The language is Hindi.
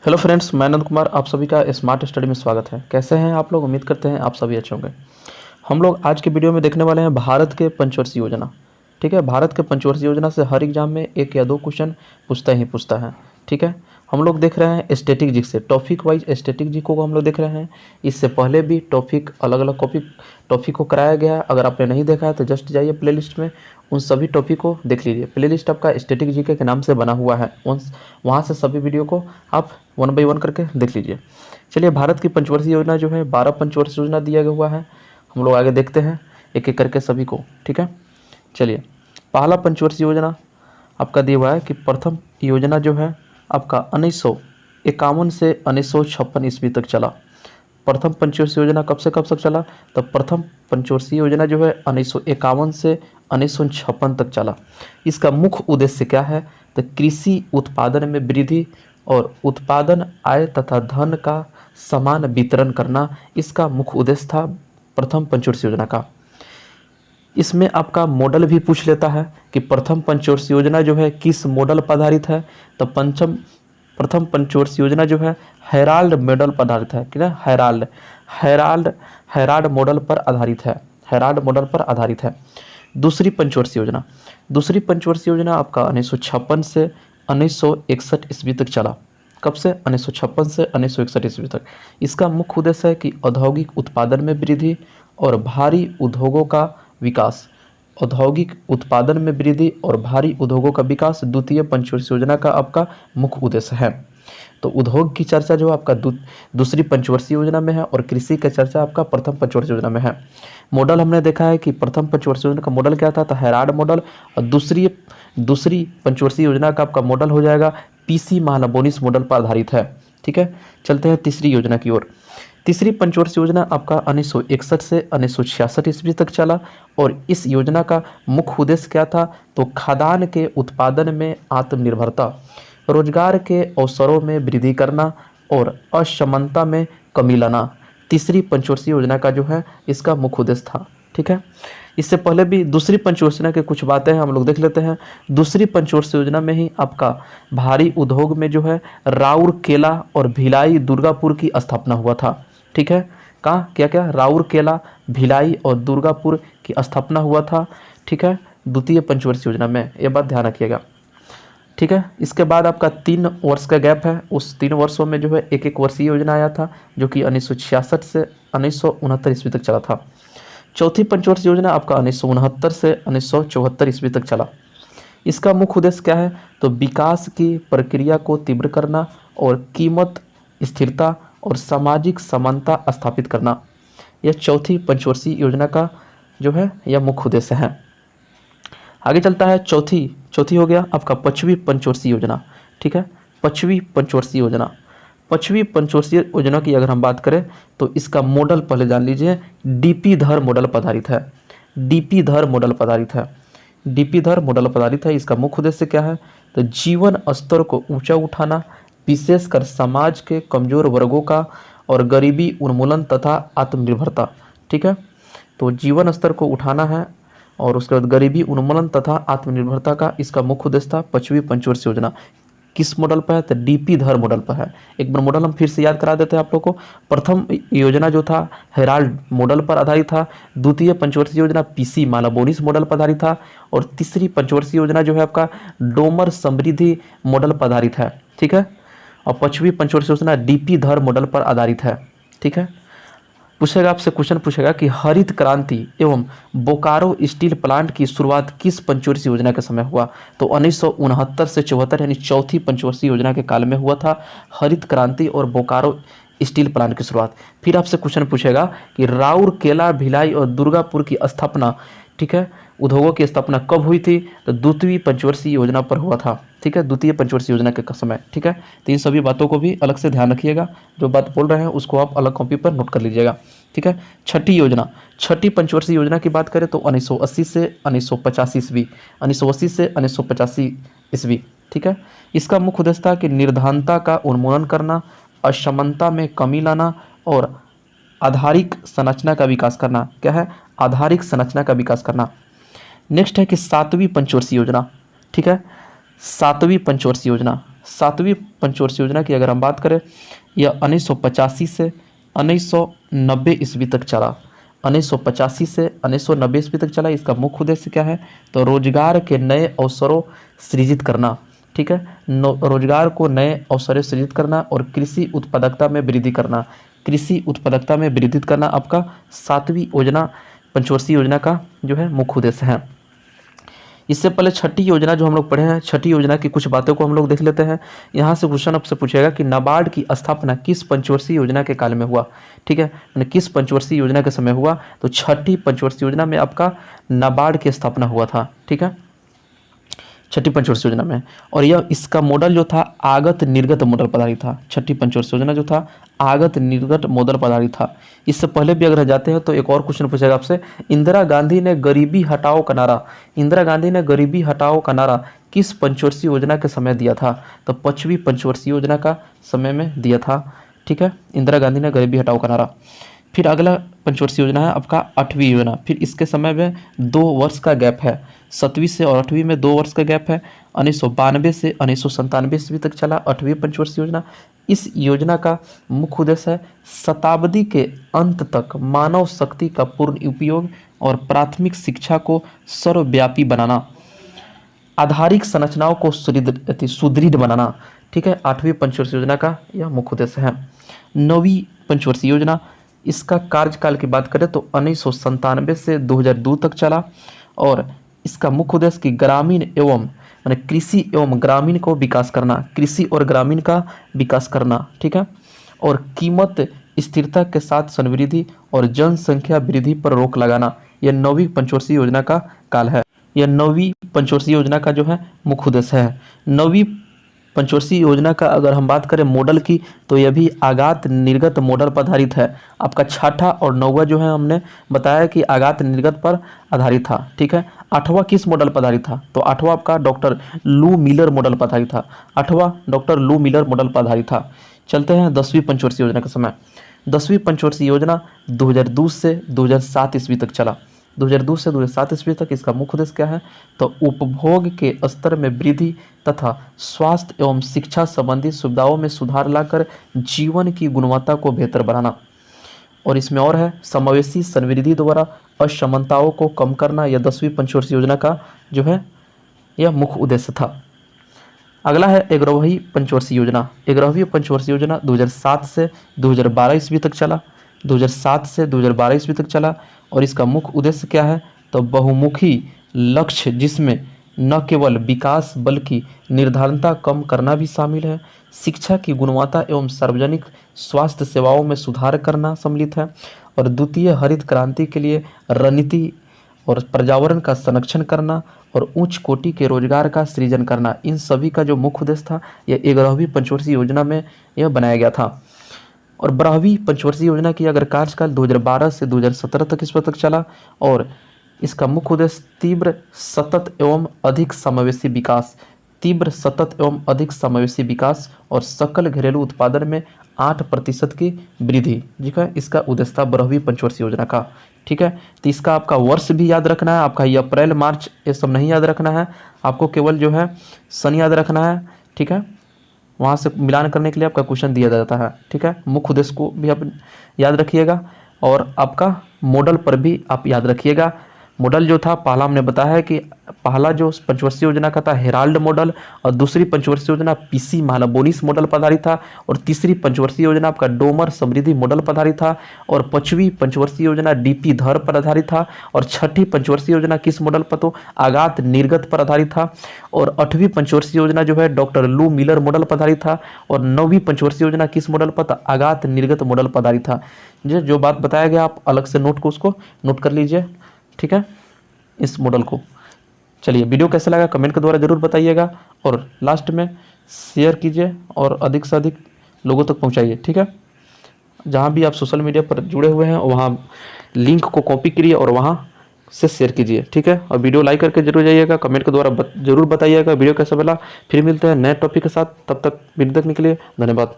हेलो फ्रेंड्स, मैं आनंद कुमार आप सभी का स्मार्ट स्टडी में स्वागत है। कैसे हैं आप लोग? उम्मीद करते हैं आप सभी अच्छे होंगे। हम लोग आज के वीडियो में देखने वाले हैं भारत के पंचवर्षीय योजना। ठीक है, भारत के पंचवर्षीय योजना से हर एग्जाम में एक या दो क्वेश्चन पूछता है। ठीक है, हम लोग देख रहे हैं स्टैटिक जी से टॉपिक वाइज स्टैटिक जी को हम लोग देख रहे हैं। इससे पहले भी टॉपिक अलग अलग टॉपिक को कराया गया है। अगर आपने नहीं देखा है तो जस्ट जाइए प्लेलिस्ट में, उन सभी टॉपिक को देख लीजिए। प्लेलिस्ट आपका स्टैटिक जी के नाम से बना हुआ है, वहाँ से सभी वीडियो को आप 1 बाय 1 करके देख लीजिए। चलिए, भारत की पंचवर्षीय योजना जो है 12 पंचवर्षीय योजना दिया गया हुआ है। हम लोग आगे देखते हैं एक एक करके सभी को। ठीक है, चलिए, पहला पंचवर्षीय योजना आपका दिया हुआ है कि प्रथम योजना जो है आपका 1951 से 1956 ईस्वी तक चला। प्रथम पंचवर्षीय योजना कब से कब तक चला? तो प्रथम पंचवर्षीय योजना जो है 1951 से 1956 तक चला। इसका मुख्य उद्देश्य क्या है? तो कृषि उत्पादन में वृद्धि और उत्पादन आय तथा धन का समान वितरण करना, इसका मुख्य उद्देश्य था प्रथम पंचवर्षीय योजना का। इसमें आपका मॉडल भी पूछ लेता है कि प्रथम पंचवर्षीय योजना जो है किस मॉडल पर आधारित है। तो प्रथम पंचवर्षीय योजना जो है हेराल्ड मॉडल पर आधारित है। क्या? हेराल्ड मॉडल पर आधारित है। हेराल्ड मॉडल पर आधारित है। दूसरी पंचवर्षीय योजना आपका 1956 से 1961 ईस्वी तक चला। कब से? 1956 से 1961 ईस्वी तक। इसका मुख्य उद्देश्य है कि औद्योगिक उत्पादन में वृद्धि और भारी उद्योगों का विकास। औद्योगिक उत्पादन में वृद्धि और भारी उद्योगों का विकास द्वितीय पंचवर्षीय योजना का आपका मुख्य उद्देश्य है। तो उद्योग की चर्चा जो आपका दूसरी पंचवर्षीय योजना में है और कृषि की चर्चा आपका प्रथम पंचवर्षीय योजना में है। मॉडल हमने देखा है कि प्रथम पंचवर्षीय योजना का मॉडल क्या था? तो हेराल्ड मॉडल। और दूसरी पंचवर्षीय योजना का आपका मॉडल हो जाएगा पीसी महालनोबिस मॉडल पर आधारित है। ठीक है, चलते हैं तीसरी योजना की ओर। तीसरी पंचवर्षीय योजना आपका 1961 से 1966 ईस्वी तक चला और इस योजना का मुख्य उद्देश्य क्या था? तो खाद्यान्न के उत्पादन में आत्मनिर्भरता, रोजगार के अवसरों में वृद्धि करना और असमानता में कमी लाना तीसरी पंचवर्षीय योजना का जो है इसका मुख्य उद्देश्य था। ठीक है, इससे पहले भी दूसरी पंचवर्षीय योजना की कुछ बातें हैं, हम लोग देख लेते हैं। दूसरी पंचवर्षीय योजना में ही आपका भारी उद्योग में जो है राउरकेला और भिलाई दुर्गापुर की स्थापना हुआ था। ठीक है, कहाँ क्या क्या? राउरकेला, भिलाई और दुर्गापुर की स्थापना हुआ था। ठीक है, द्वितीय पंचवर्षीय योजना में, ये बात ध्यान रखिएगा। ठीक है, इसके बाद आपका 3 वर्ष का गैप है। उस 3 वर्षों में जो है एक एक वर्षीय योजना आया था जो कि 1966 से 1969 ईस्वी तक चला था। चौथी पंचवर्षीय योजना आपका 1969 से 1974 ईस्वी तक चला। इसका मुख्य उद्देश्य क्या है? तो विकास की प्रक्रिया को तीव्र करना और कीमत स्थिरता और सामाजिक समानता स्थापित करना, यह चौथी पंचवर्षीय योजना का जो है यह मुख्य उद्देश्य है। आगे चलता है चौथी हो गया आपका पांचवी पंचवर्षीय योजना। ठीक है, पांचवी पंचवर्षीय योजना की अगर हम बात करें तो इसका मॉडल पहले जान लीजिए, डीपी धर मॉडल पर आधारित है। डीपी धर मॉडल पर आधारित है। इसका मुख्य उद्देश्य क्या है? तो जीवन स्तर को ऊंचा उठाना, विशेषकर समाज के कमजोर वर्गों का, और गरीबी उन्मूलन तथा आत्मनिर्भरता। ठीक है, तो जीवन स्तर को उठाना है और उसके बाद गरीबी उन्मूलन तथा आत्मनिर्भरता का इसका मुख्य उद्देश्य था। पांचवी पंचवर्षीय योजना किस मॉडल पर है? तो डीपी धर मॉडल पर है। एक बार मॉडल हम फिर से याद करा देते हैं आप लोग को। प्रथम योजना जो था हेराल्ड मॉडल पर आधारित था। द्वितीय पंचवर्षीय योजना पीसी महालनोबिस मॉडल पर आधारित था और तीसरी पंचवर्षीय योजना जो है आपका डोमर समृद्धि मॉडल पर आधारित है। ठीक है, और पांचवी पंचवर्षीय योजना डीपी धर मॉडल पर आधारित है। ठीक है, आपसे क्वेश्चन पूछेगा कि हरित क्रांति एवं बोकारो स्टील प्लांट की शुरुआत किस पंचवर्षीय योजना के समय हुआ? तो 1969 से 74 यानी चौथी पंचवर्षीय योजना के काल में हुआ था हरित क्रांति और बोकारो स्टील प्लांट की शुरुआत। फिर आपसे क्वेश्चन पूछेगा कि राउरकेला, भिलाई और दुर्गापुर की स्थापना, ठीक है, उद्योगों की स्थापना कब हुई थी? तो द्वितीय पंचवर्षीय योजना पर हुआ था। ठीक है, द्वितीय पंचवर्षीय योजना के समय। ठीक है, तो इन सभी बातों को भी अलग से ध्यान रखिएगा। जो बात बोल रहे हैं उसको आप अलग कॉपी पर नोट कर लीजिएगा। ठीक है, छठी पंचवर्षीय योजना की बात करें तो 1980 से 1985 ईस्वी, 1980 से 1985 ईस्वी। ठीक है, इसका मुख्य उद्देश्य था कि निर्धनता का उन्मूलन करना, असमानता में कमी लाना और आधारिक संरचना का विकास करना। क्या है? आधारिक संरचना का विकास करना। नेक्स्ट है कि सातवीं पंचवर्षीय योजना। ठीक है, सातवीं पंचवर्षीय योजना सातवीं पंचवर्षीय योजना की अगर हम बात करें, यह 1985 से 1990 ईस्वी तक चला। 1985 से 1990 ईस्वी तक चला। इसका मुख्य उद्देश्य क्या है? तो रोजगार के नए अवसरों सृजित करना। ठीक है, रोजगार को नए अवसर सृजित करना और कृषि उत्पादकता में वृद्धि करना। कृषि उत्पादकता में वृद्धि करना आपका सातवीं योजना पंचवर्षीय योजना का जो है मुख्य उद्देश्य है। इससे पहले छठी योजना जो हम लोग पढ़े हैं, छठी योजना की कुछ बातों को हम लोग देख लेते हैं। यहाँ से क्वेश्चन आपसे पूछेगा कि नाबार्ड की स्थापना किस पंचवर्षीय योजना के काल में हुआ। ठीक है, यानी किस पंचवर्षीय योजना के समय हुआ? तो छठी पंचवर्षीय योजना में आपका नाबार्ड की स्थापना हुआ था। ठीक है, छठी पंचवर्षीय योजना में। और यह इसका मॉडल जो था आगत निर्गत मॉडल पर आधारित था। छठी पंचवर्षीय योजना जो था आगत निर्गत मॉडल पर आधारित था। इससे पहले भी अगर जाते हैं तो एक और क्वेश्चन पूछेगा आपसे, इंदिरा गांधी ने गरीबी हटाओ का नारा, इंदिरा गांधी ने गरीबी हटाओ का नारा किस पंचवर्षीय योजना के समय दिया था? तो पांचवी पंचवर्षीय योजना का समय में दिया था। ठीक है, इंदिरा गांधी ने गरीबी हटाओ का नारा। फिर अगला पंचवर्षीय योजना है आपका आठवीं योजना। फिर इसके समय में 2 वर्ष का गैप है। 7वीं से और 8वीं में 2 वर्ष का गैप है। 1992 से 1997 ईस्वी तक चला 8वीं पंचवर्षीय योजना। इस योजना का मुख्य उद्देश्य है शताब्दी के अंत तक मानव शक्ति का पूर्ण उपयोग और प्राथमिक शिक्षा को सर्वव्यापी बनाना, आधारिक संरचनाओं को सुदृढ़ बनाना। ठीक है, 8वीं पंचवर्षीय योजना का यह मुख्य उद्देश्य है। 9वीं पंचवर्षीय योजना, इसका कार्यकाल की बात करें तो 1997 से 2002 तक चला और इसका मुख्य उद्देश्य कि ग्रामीण एवं माने कृषि एवं ग्रामीण को विकास करना, कृषि और ग्रामीण का विकास करना। ठीक है, और कीमत स्थिरता के साथ समृद्धि और जनसंख्या वृद्धि पर रोक लगाना। यह 9वीं पंचवर्षीय योजना का काल है। यह 9वीं पंचवर्षीय योजना का जो है मुख्य उद्देश्य है। 9वीं पंचवर्षीय योजना का अगर हम बात करें मॉडल की, तो यह भी आगात निर्गत मॉडल पर आधारित है। आपका छठा और 9वां जो है हमने बताया कि आगात निर्गत पर आधारित था। ठीक है, 8वां किस मॉडल पर आधारित था? तो 8वां आपका डॉक्टर लू मिलर मॉडल पर आधारित था। 8वां डॉक्टर लू मिलर मॉडल पर आधारित था। चलते हैं 10वीं पंचवर्षीय योजना का समय। 10वीं पंचवर्षीय योजना 2002 से 2007 ईस्वी तक चला। 2002 से 2007 ईस्वी तक इसका मुख्य उद्देश्य क्या है? तो उपभोग के स्तर में वृद्धि तथा स्वास्थ्य एवं शिक्षा संबंधी सुविधाओं में सुधार लाकर जीवन की गुणवत्ता को बेहतर बनाना। और इसमें और है समावेशी समृद्धि द्वारा असमानताओं को कम करना। यह 10वीं पंचवर्षीय योजना का जो है यह मुख्य उद्देश्य था। अगला है 11वीं पंचवर्षीय योजना। 11वीं पंचवर्षीय योजना 2007 से 2012 ईस्वी तक चला। 2007 से 2012 ईस्वी तक चला और इसका मुख्य उद्देश्य क्या है? तो बहुमुखी लक्ष्य जिसमें न केवल विकास बल्कि निर्धारणता कम करना भी शामिल है, शिक्षा की गुणवत्ता एवं सार्वजनिक स्वास्थ्य सेवाओं में सुधार करना सम्मिलित है और द्वितीय हरित क्रांति के लिए रणनीति और पर्यावरण का संरक्षण करना और उच्च कोटि के रोजगार का सृजन करना। इन सभी का जो मुख्य उद्देश्य था यह 11वीं पंचवर्षीय योजना में यह बनाया गया था। और 12वीं पंचवर्षीय योजना की अगर कार्यकाल 2012 से 2017 तक इस वक्त तक चला और इसका मुख्य उद्देश्य तीव्र सतत एवं अधिक समावेशी विकास, तीव्र सतत एवं अधिक समावेशी विकास और सकल घरेलू उत्पादन में 8% की वृद्धि, ठीक है, इसका उद्देश्य था 12वीं पंचवर्षीय योजना का। ठीक है, तो इसका आपका वर्ष भी याद रखना है। आपका ये अप्रैल मार्च ये सब नहीं याद रखना है, आपको केवल जो है सन याद रखना है। ठीक है, वहाँ से मिलान करने के लिए आपका क्वेश्चन दिया जाता है। ठीक है, मुख्य उद्देश्य को भी आप याद रखिएगा और आपका मॉडल पर भी आप याद रखिएगा। मॉडल जो था पहला हमने बताया है कि पहला जो पंचवर्षीय योजना का था हेराल्ड मॉडल और दूसरी पंचवर्षीय योजना पीसी मालाबोनिस मॉडल पर आधारित था और तीसरी पंचवर्षीय योजना आपका डोमर समृद्धि मॉडल पर आधारित था और पांचवी पंचवर्षीय योजना डीपी धर पर आधारित था और छठी पंचवर्षीय योजना किस मॉडल पर? तो आगात निर्गत पर आधारित था और 8वीं पंचवर्षीय योजना जो है डॉक्टर लू मिलर मॉडल पर आधारित था और 9वीं पंचवर्षीय योजना किस मॉडल पर? था आगात निर्गत मॉडल पर आधारित था। जो बात बताया गया आप अलग से नोट को उसको नोट कर लीजिए। ठीक है, इस मॉडल को। चलिए, वीडियो कैसा लगा कमेंट के द्वारा जरूर बताइएगा और लास्ट में शेयर कीजिए और अधिक से अधिक लोगों तक पहुंचाइए। ठीक है, जहां भी आप सोशल मीडिया पर जुड़े हुए हैं वहां लिंक को कॉपी करिए और वहां से शेयर कीजिए। ठीक है, और वीडियो लाइक करके जरूर जाइएगा, कमेंट के द्वारा जरूर बताइएगा वीडियो कैसा मिला। फिर मिलते हैं नए टॉपिक के साथ, तब तक वीडियो देखने के लिए धन्यवाद।